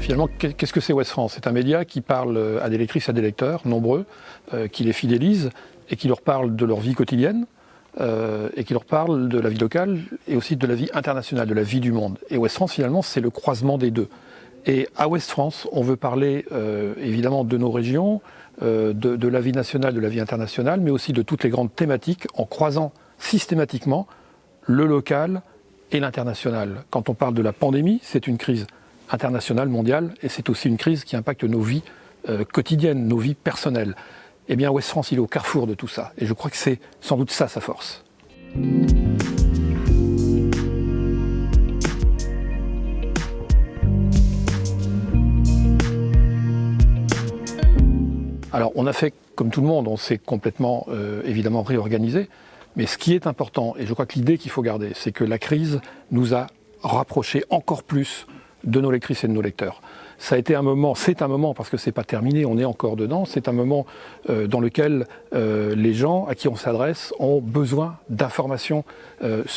Finalement, qu'est-ce que c'est Ouest France? C'est un média qui parle à des lectrices et à des lecteurs nombreux, qui les fidélise et qui leur parle de leur vie quotidienne et qui leur parle de la vie locale et aussi de la vie internationale, de la vie du monde. Et Ouest France, finalement, c'est le croisement des deux. Et à Ouest France, on veut parler évidemment de nos régions, de la vie nationale, de la vie internationale, mais aussi de toutes les grandes thématiques en croisant systématiquement le local et l'international. Quand on parle de la pandémie, c'est une crise internationale, mondiale, et c'est aussi une crise qui impacte nos vies quotidiennes, nos vies personnelles. Eh bien, Ouest France, il est au carrefour de tout ça. Et je crois que c'est sans doute ça sa force. Alors, on a fait comme tout le monde, on s'est complètement, évidemment, réorganisé. Mais ce qui est important, et je crois que l'idée qu'il faut garder, c'est que la crise nous a rapprochés encore plus de nos lectrices et de nos lecteurs. Ça a été un moment, c'est un moment, parce que c'est pas terminé, on est encore dedans, c'est un moment dans lequel les gens à qui on s'adresse ont besoin d'informations,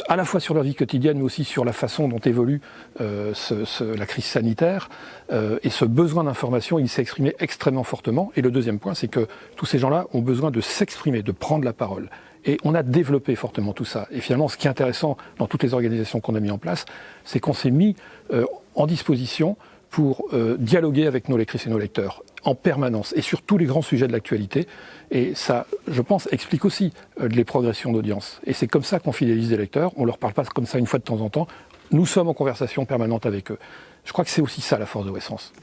à la fois sur leur vie quotidienne, mais aussi sur la façon dont évolue la crise sanitaire. Et ce besoin d'information, il s'est exprimé extrêmement fortement. Et le deuxième point, c'est que tous ces gens-là ont besoin de s'exprimer, de prendre la parole. Et on a développé fortement tout ça. Et finalement, ce qui est intéressant dans toutes les organisations qu'on a mis en place, c'est qu'on s'est mis en disposition pour dialoguer avec nos lectrices et nos lecteurs en permanence et sur tous les grands sujets de l'actualité. Et ça, je pense, explique aussi les progressions d'audience. Et c'est comme ça qu'on fidélise les lecteurs. On ne leur parle pas comme ça une fois de temps en temps. Nous sommes en conversation permanente avec eux. Je crois que c'est aussi ça la force de Ouest France.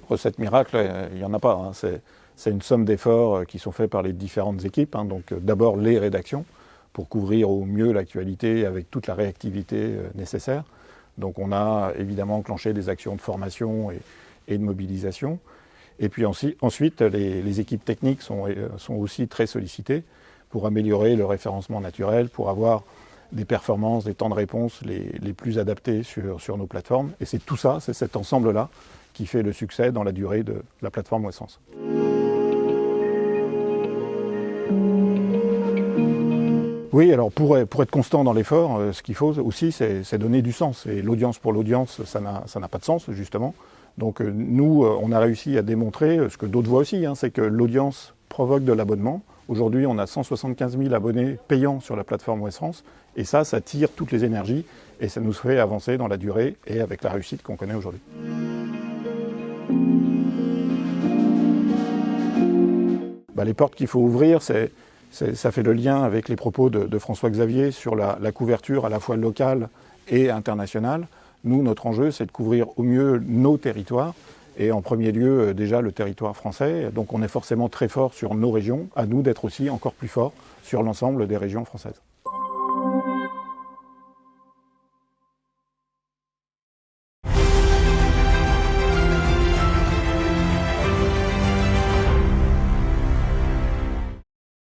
Recette miracle, il n'y en a pas. Hein. C'est une somme d'efforts qui sont faits par les différentes équipes. Hein. Donc d'abord les rédactions pour couvrir au mieux l'actualité avec toute la réactivité nécessaire. Donc on a évidemment enclenché des actions de formation et de mobilisation. Et puis ensuite les équipes techniques sont aussi très sollicitées pour améliorer le référencement naturel, pour avoir des performances, des temps de réponse les plus adaptés sur nos plateformes. Et c'est tout ça, c'est cet ensemble-là qui fait le succès dans la durée de la plateforme Ouest France. Oui, alors pour être constant dans l'effort, ce qu'il faut aussi, c'est donner du sens. Et l'audience pour l'audience, ça n'a pas de sens, justement. Donc nous, on a réussi à démontrer, ce que d'autres voient aussi, hein, c'est que l'audience provoque de l'abonnement. Aujourd'hui, on a 175 000 abonnés payants sur la plateforme Ouest France. Et ça tire toutes les énergies et ça nous fait avancer dans la durée et avec la réussite qu'on connaît aujourd'hui. Les portes qu'il faut ouvrir, ça fait le lien avec les propos de François Xavier sur la couverture à la fois locale et internationale. Nous, notre enjeu, c'est de couvrir au mieux nos territoires et en premier lieu déjà le territoire français. Donc on est forcément très fort sur nos régions, à nous d'être aussi encore plus forts sur l'ensemble des régions françaises.